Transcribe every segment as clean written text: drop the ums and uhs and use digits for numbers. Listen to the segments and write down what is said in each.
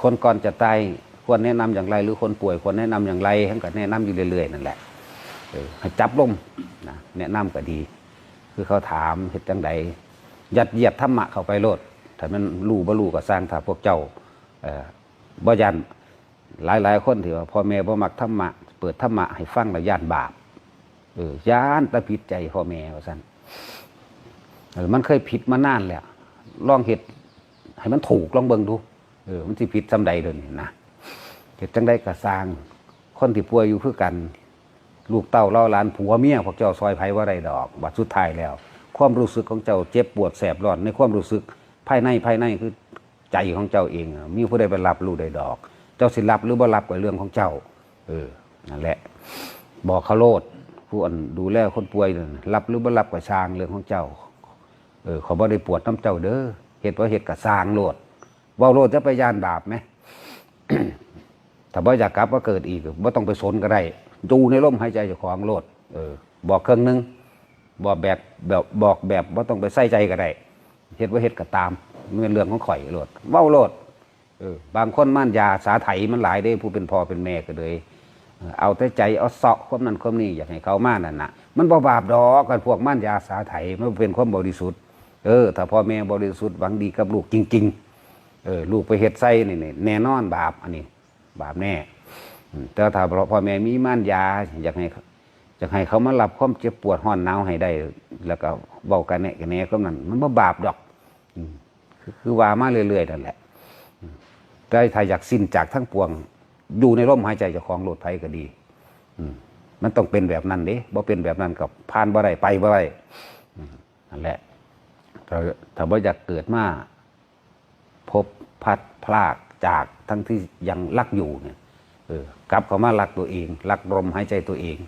คนก่อนจะตายควรแนะนำอย่างไรหรือคนป่วยควรแนะนำอย่างไรท่านก็แนะนำอยู่เรื่อยๆนั่นแหละให้จับลมนะแนะนำก็ดีคือเขาถามเหตุจังใดยัดเยียดธรรมะเข้าไปโลดถ้ามันรู้บ่รู้ก็สร้างถ้าพวกเจ้าบ่ยันหลายคนที่ว่าพ่อแม่บ่มักธรรมะเปิดธรรมะให้ฟังแล้วย่านบาปย่านตะผิดใจพ่อแม่ว่าซั่นมันเคยผิดมานานแล้วลองเฮ็ดให้มันถูกลองเบิ่งดูมันสิผิดซำใดเด้อนี่นะเฮ็ดจังได๋ก็สร้างคนที่ป่วยอยู่คือกันลูกเต้าเล่าหลานผัวเมียพวกเจ้าซอยไผบ่ได้ดอกบัดสุดท้ายแล้วความรู้สึกของเจ้าเจ็บปวดแสบร้อนในความรู้สึกภายในคือใจของเจ้าเองมีผู้ใดไปรับรู้ได้ดอกเจ้าสิรับหรือบ่รับก็เรื่องของเจ้านั่นแหละบอกเขาโลดผู้อันดูแลคนป่วยรับหรือบ่รับก็ช่างเรื่องของเจ้าเขาบ่ได้ปวดน้ำเจ้าเด้อเฮ็ดบ่เฮ็ดก็สร้างโลดเว้าโลดจะไปย่านบาปไหม ถ้าบ่อยากกลับว่าเกิดอีกบ่ต้องไปสนก็ได้ดูในลมหายใจเจ้าของโลดบอกเครื่องนึงบอกแบบว่าต้องไปใส่ใจก็ได้เฮ็ดว่าเฮ็ดก็ตามมันเป็นเรื่องของข่อยโลดเว้าโลดบางคนม่านยาสาไถมันหลายได้ผู้เป็นพ่อเป็นแม่ก็เลยเอาแต่ใจเอาเสาะความนั้นความนี้อยากให้เขามานั่นน่ะมันบ่บาปดอกกันพวกม่านยาสาไถมันเป็นความบริสุทธิ์ถ้าพ่อแม่บริสุทธิ์หวังดีกับลูกจริงๆลูกไปเฮ็ดไส้นี่แน่นอนบาปอันนี้บาปแน่แต่ถ้าพ่อแม่มีม่านยาอยากให้เขามารับความเจ็บปวดห้อนหนาวให้ได้แล้วก็เบากันแน่ก็นั้นมันบ่บาปดอกคือว่ามาเรื่อยๆนั่นแหละแต่ถ้าอยากสิ้นจากทั้งปวงอยู่ในลมหายใจเจ้าของโลดไผก็ดีมันต้องเป็นแบบนั้นเด้บ่เป็นแบบนั้นกับผ่านบ่ได้ไปบ่ได้นั่นแหละถ้าบ่อยากเกิดมาพบพัดพลากจากทั้งที่ยังรักอยู่เนี่ยกลับเข้ามารักตัวเองรักลมหายใจตัวเอง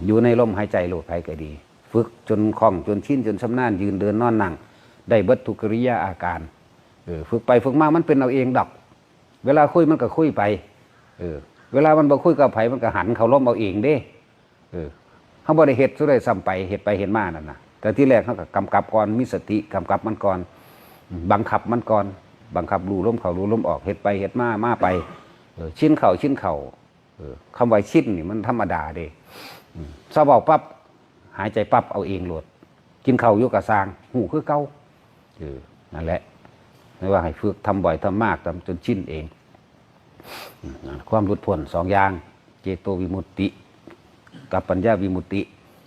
อยู่ในลมหายใจโลดไผก็ดีฝึกจนคล่องจนชินจนชำนาญยืนเดินนอนนั่งได้เบิดทุกกิริยาอาการฝึกไปฝึกมามันเป็นเอาเองดอกเวลาคุยมันก็คุยไปเวลามันบ่คุยกับไผมันก็หันเขาล้มเอาเองเด้เขาบ่ได้เฮ็ดซุได้ซ้ำไปเฮ็ดไปเฮ็ดมานั่นน่ะแต่ที่แรกเขาก็กำกับก่อนมีสติกำกับมันก่อนบังคับมันก่อนบังคับรู้ลมเข้ารู้ลมออกเฮ็ดไปเฮ็ดมาไปชิ้นเข่าคำว่าชิ้นนี่มันธรรมดาเด้ซาเว้าปั๊บหายใจปั๊บเอาเองโลดกินข้าวอยู่กับสร้างหูคือเก่านั่นแหละไม่ว่าให้ฝึกทำบ่อยทำมากทำจนชินเองความหลุดพ้นสองอย่างเจโตวิมุตติกับปัญญาวิมุตติ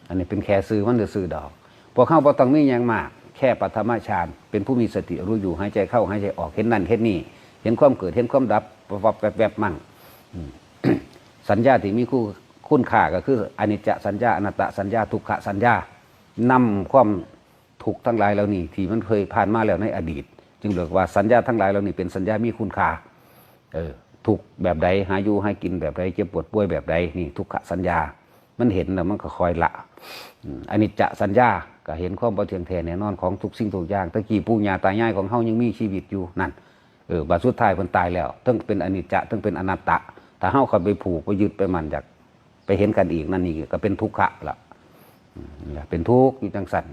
อันนี้เป็นแค่ซื้อมันหรือซื้อดอกพอเข้าพอต้องมีอย่างมากแค่ปัทมฌานเป็นผู้มีสติรู้อยู่หายใจเข้าหายใจออกเห็นนั่นเห็นนี่เห็นความเกิดเห็นความดับแบบมั่งสัญญาที่มีคุณค่าก็คืออนิจจสัญญาอนัตตสัญญาทุกขสัญญานำความทุกข์ทั้งหลายเหล่านี้ที่มันเคยผ่านมาแล้วในอดีตจึงเรียกว่าสัญญาทั้งหลายเหล่านี้เป็นสัญญามีคุณค่าทุกแบบใดหาอยู่ให้กินแบบใดเจ็บปวดป่วยแบบใดนี่ทุกขสัญญามันเห็นแล้วมันก็คอยละอนิจจสัญญาก็เห็นความบ่เที่ยงแท้แน่นอนของทุกสิ่งทุกอย่างตะกี้ปู่ย่าตายายของเฮายังมีชีวิตอยู่นั่นบัดสุดท้ายเพิ่นตายแล้วทั้งเป็นอนิจจทั้งเป็นอนัตตะถ้าเฮาเข้าไปผูกไปยึดไปมั่นจากไปเห็นกันอีกนั่นนี่ก็เป็นทุกขะละเป็นทุกข์อยู่จังสั่น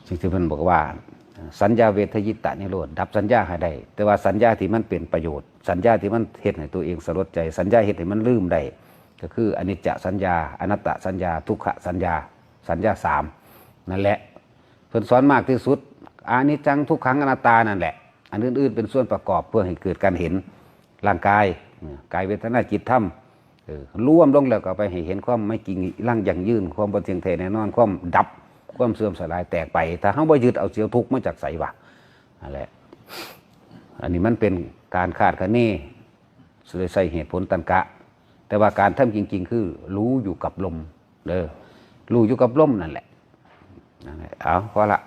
สิ่งที่เพิ่นบอกว่าสัญญาเวทยิตะนิโรธดับสัญญาให้ได้แต่ว่าสัญญาที่มันเป็นประโยชน์สัญญาที่มันเฮ็ดให้ตัวเองสลดใจสัญญาเฮ็ดให้มันลืมได้ก็คืออนิจจสัญญาอนัตตสัญญาทุกขสัญญาสัญญา3นั่นแหละเพิ่นสอนมากที่สุดอนิจจังทุกขังอนัตตานั่นแหละอันอื่นๆเป็นส่วนประกอบเพื่อให้เกิดการเห็นร่างกายกายเวทนาจิตธรรมรวมลงแล้วก็ไปให้เห็นความไม่จริงร่างอย่างยืนความบ่เที่ยงแท้แน่นอนความดับความเสื่อมสลายแตกไปถ้าเฮาบ่ยึดเอาเสียวทุกข์มาจากไสวะนั่นแหละอันนี้มันเป็นการคาดคะเนใส่เหตุผลตรรกะแต่ว่าการทำจริงๆคือรู้อยู่กับลมรู้อยู่กับลมนั่นแหละเอาพอละ